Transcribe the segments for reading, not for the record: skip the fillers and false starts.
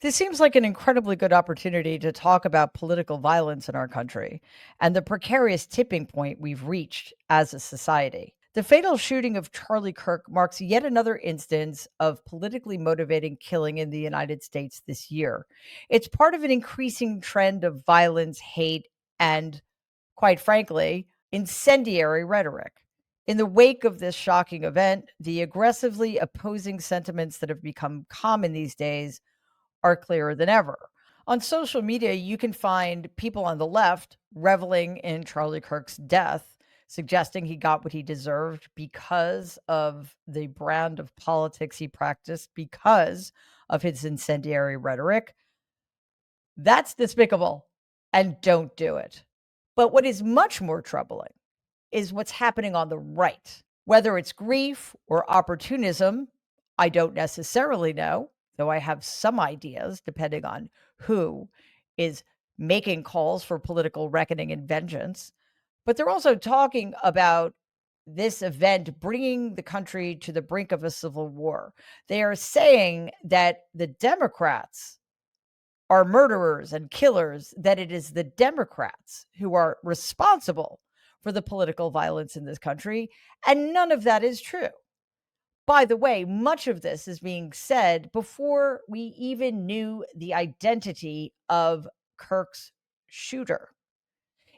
This seems like an incredibly good opportunity to talk about political violence in our country and the precarious tipping point we've reached as a society. The fatal shooting of Charlie Kirk marks yet another instance of politically motivated killing in the United States this year. It's part of an increasing trend of violence, hate, and, quite frankly, incendiary rhetoric. In the wake of this shocking event, the aggressively opposing sentiments that have become common these days are clearer than ever. On social media, you can find people on the left reveling in Charlie Kirk's death, suggesting he got what he deserved because of the brand of politics he practiced, because of his incendiary rhetoric. That's despicable, and don't do it. But what is much more troubling is what's happening on the right. Whether it's grief or opportunism, I don't necessarily know, though I have some ideas depending on who is making calls for political reckoning and vengeance. But they're also talking about this event bringing the country to the brink of a civil war. They are saying that the Democrats are murderers and killers, that it is the Democrats who are responsible for the political violence in this country. And none of that is true. By the way, much of this is being said before we even knew the identity of Kirk's shooter.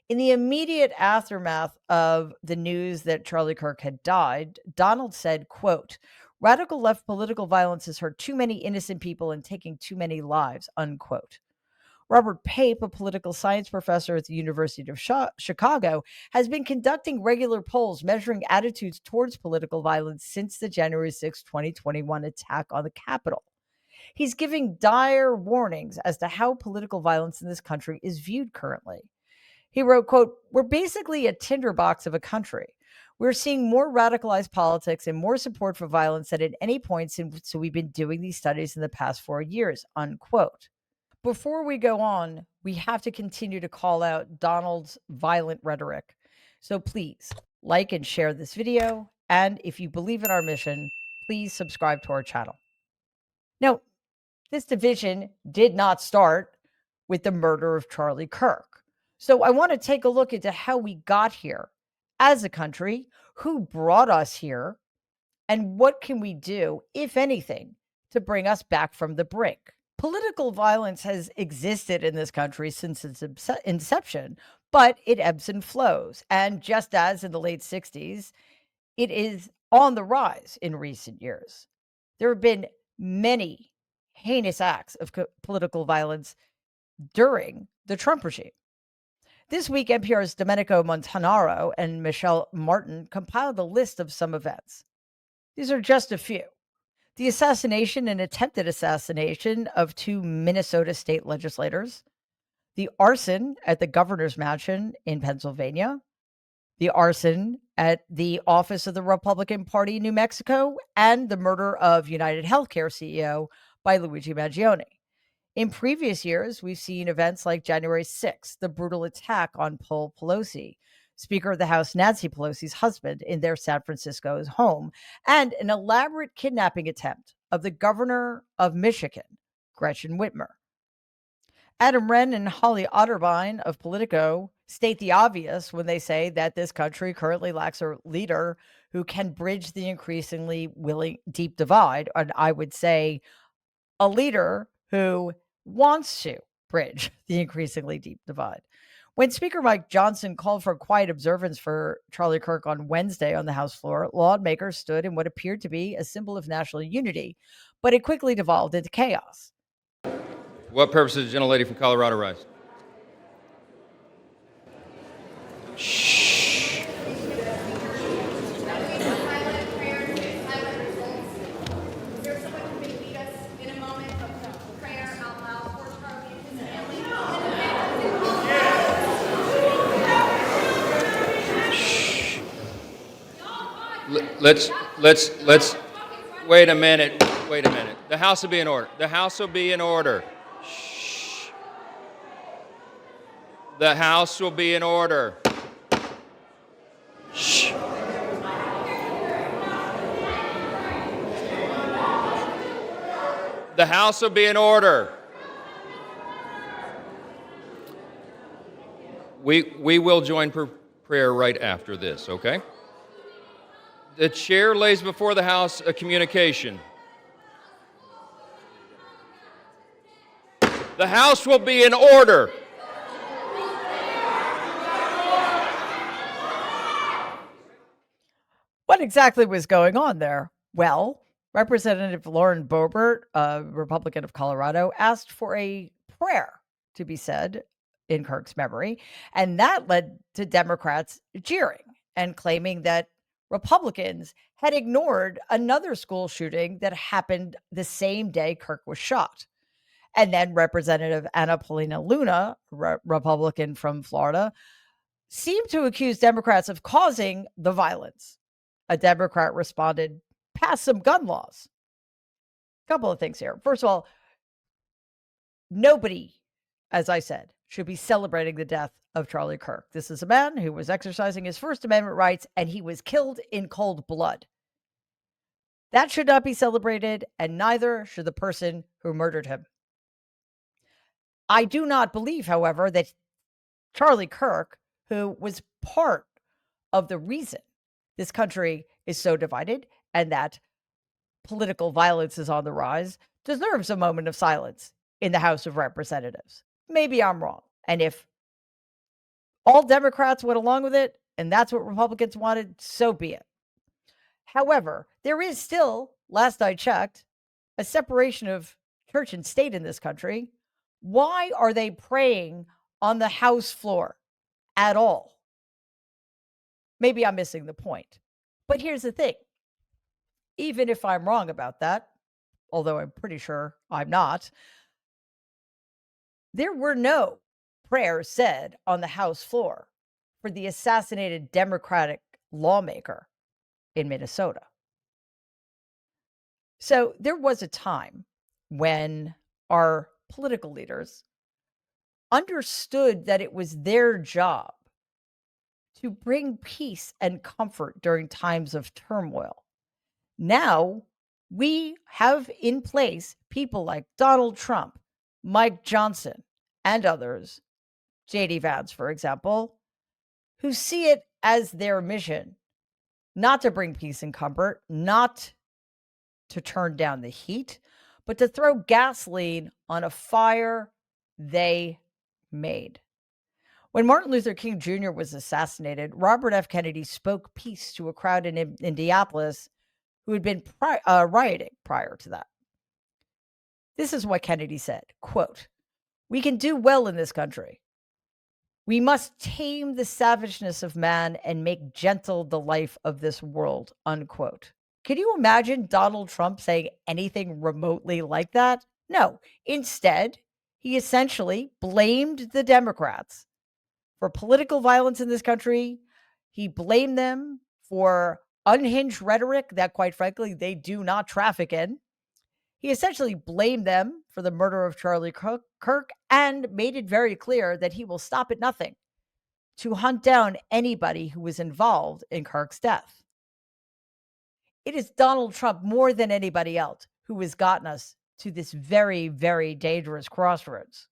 In the immediate aftermath of the news that Charlie Kirk had died, Donald said, quote, "Radical left political violence has hurt too many innocent people and taking too many lives," unquote. Robert Pape, a political science professor at the University of Chicago, has been conducting regular polls measuring attitudes towards political violence since the January 6, 2021 attack on the Capitol. He's giving dire warnings as to how political violence in this country is viewed currently. He wrote, quote, "We're basically a tinderbox of a country. We're seeing more radicalized politics and more support for violence than at any point since we've been doing these studies in the past 4 years," unquote. Before we go on, we have to continue to call out Donald's violent rhetoric. So please like and share this video. And if you believe in our mission, please subscribe to our channel. Now, this division did not start with the murder of Charlie Kirk. So I want to take a look into how we got here as a country, who brought us here, and what can we do, if anything, to bring us back from the brink. Political violence has existed in this country since its inception, but it ebbs and flows. And just as in the late 60s, it is on the rise in recent years. There have been many heinous acts of political violence during the Trump regime. This week, NPR's Domenico Montanaro and Michelle Martin compiled a list of some events. These are just a few. The assassination and attempted assassination of two Minnesota state legislators, the arson at the governor's mansion in Pennsylvania, the arson at the office of the Republican Party in New Mexico, and the murder of United Healthcare CEO by Luigi Mangione. In previous years, we've seen events like January 6th, the brutal attack on Paul Pelosi, Speaker of the House Nancy Pelosi's husband, in their San Francisco's home, and an elaborate kidnapping attempt of the governor of Michigan, Gretchen Whitmer. Adam Wren and Holly Otterbein of Politico state the obvious when they say that this country currently lacks a leader who can bridge the increasingly deep divide, and I would say a leader who wants to bridge the increasingly deep divide. When Speaker Mike Johnson called for quiet observance for Charlie Kirk on Wednesday on the House floor, lawmakers stood in what appeared to be a symbol of national unity, but it quickly devolved into chaos. What purpose does the gentlelady from Colorado rise? Shh. Let's wait a minute. The House will be in order. The House will be in order. Shh. The House will be in order. Shh. The House will be in order. We will join prayer right after this, okay? The chair lays before the House a communication. The House will be in order. What exactly was going on there? Well, Representative Lauren Boebert, a Republican of Colorado, asked for a prayer to be said in Kirk's memory, and that led to Democrats jeering and claiming that Republicans had ignored another school shooting that happened the same day Kirk was shot. And then Representative Anna Paulina Luna, Republican from Florida, seemed to accuse Democrats of causing the violence. A Democrat responded, pass some gun laws. A couple of things here. First of all, nobody, as I said, should be celebrating the death of Charlie Kirk. This is a man who was exercising his First Amendment rights and he was killed in cold blood. That should not be celebrated, and neither should the person who murdered him. I do not believe, however, that Charlie Kirk, who was part of the reason this country is so divided and that political violence is on the rise, deserves a moment of silence in the House of Representatives. Maybe I'm wrong. And if all Democrats went along with it and that's what Republicans wanted, so be it. However, there is still, last I checked, a separation of church and state in this country. Why are they praying on the House floor at all? Maybe I'm missing the point. But here's the thing. Even if I'm wrong about that, although I'm pretty sure I'm not, there were no prayers said on the House floor for the assassinated Democratic lawmaker in Minnesota. So there was a time when our political leaders understood that it was their job to bring peace and comfort during times of turmoil. Now we have in place people like Donald Trump, Mike Johnson, and others, JD Vance, for example, who see it as their mission not to bring peace and comfort, not to turn down the heat, but to throw gasoline on a fire they made. When Martin Luther King Jr. was assassinated, Robert F. Kennedy spoke peace to a crowd in Indianapolis who had been rioting prior to that. This is what Kennedy said, quote, "We can do well in this country. We must tame the savageness of man and make gentle the life of this world," unquote. Can you imagine Donald Trump saying anything remotely like that? No. Instead, he essentially blamed the Democrats for political violence in this country. He blamed them for unhinged rhetoric that, quite frankly, they do not traffic in. He essentially blamed them for the murder of Charlie Kirk and made it very clear that he will stop at nothing to hunt down anybody who was involved in Kirk's death. It is Donald Trump more than anybody else who has gotten us to this very, very dangerous crossroads.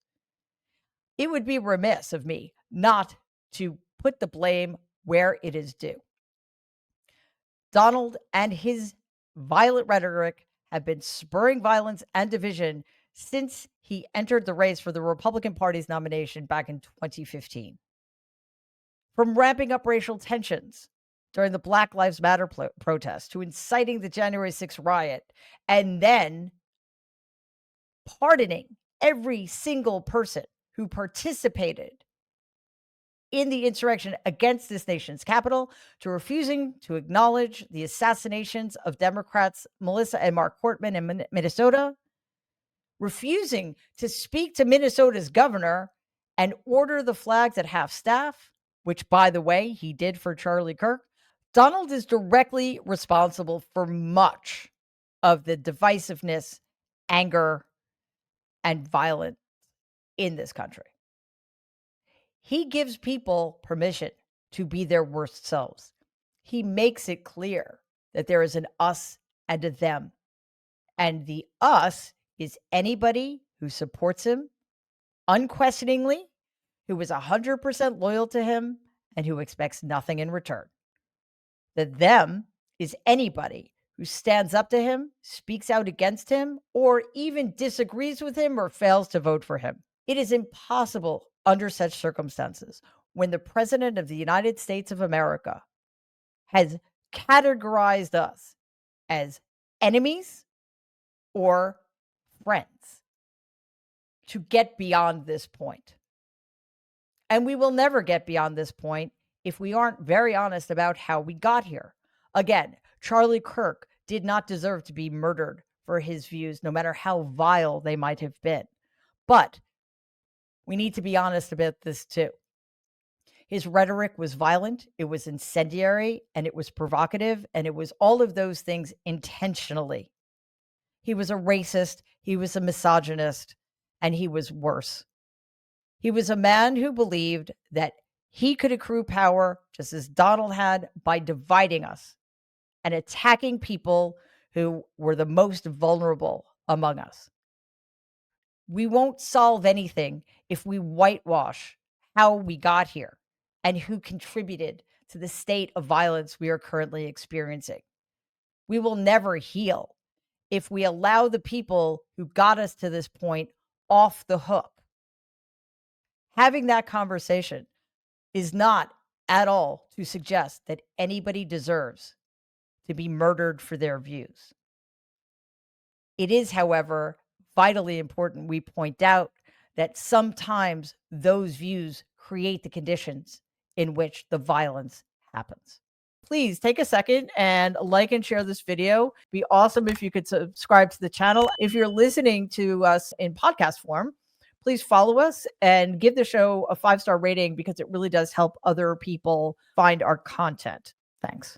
It would be remiss of me not to put the blame where it is due. Donald and his violent rhetoric have been spurring violence and division since he entered the race for the Republican Party's nomination back in 2015. From ramping up racial tensions during the Black Lives Matter protest to inciting the January 6th riot, and then pardoning every single person who participated in the insurrection against this nation's capital, to refusing to acknowledge the assassinations of Democrats Melissa and Mark Portman in Minnesota, refusing to speak to Minnesota's governor and order the flags at half staff, which, by the way, he did for Charlie Kirk. Donald is directly responsible for much of the divisiveness, anger, and violence in this country. He gives people permission to be their worst selves. He makes it clear that there is an us and a them. And the us is anybody who supports him unquestioningly, who is 100% loyal to him and who expects nothing in return. The them is anybody who stands up to him, speaks out against him, or even disagrees with him or fails to vote for him. It is impossible under such circumstances when the President of the United States of America has categorized us as enemies or friends to get beyond this point. And we will never get beyond this point if we aren't very honest about how we got here. Again, Charlie Kirk did not deserve to be murdered for his views, no matter how vile they might have been. But we need to be honest about this too. His rhetoric was violent, it was incendiary, and it was provocative, and it was all of those things intentionally. He was a racist, he was a misogynist, and he was worse. He was a man who believed that he could accrue power, just as Donald had, by dividing us and attacking people who were the most vulnerable among us. We won't solve anything if we whitewash how we got here and who contributed to the state of violence we are currently experiencing. We will never heal if we allow the people who got us to this point off the hook. Having that conversation is not at all to suggest that anybody deserves to be murdered for their views. It is, however, vitally important we point out that sometimes those views create the conditions in which the violence happens. Please take a second and like and share this video. It'd be awesome if you could subscribe to the channel. If you're listening to us in podcast form, please follow us and give the show a 5-star rating because it really does help other people find our content. Thanks.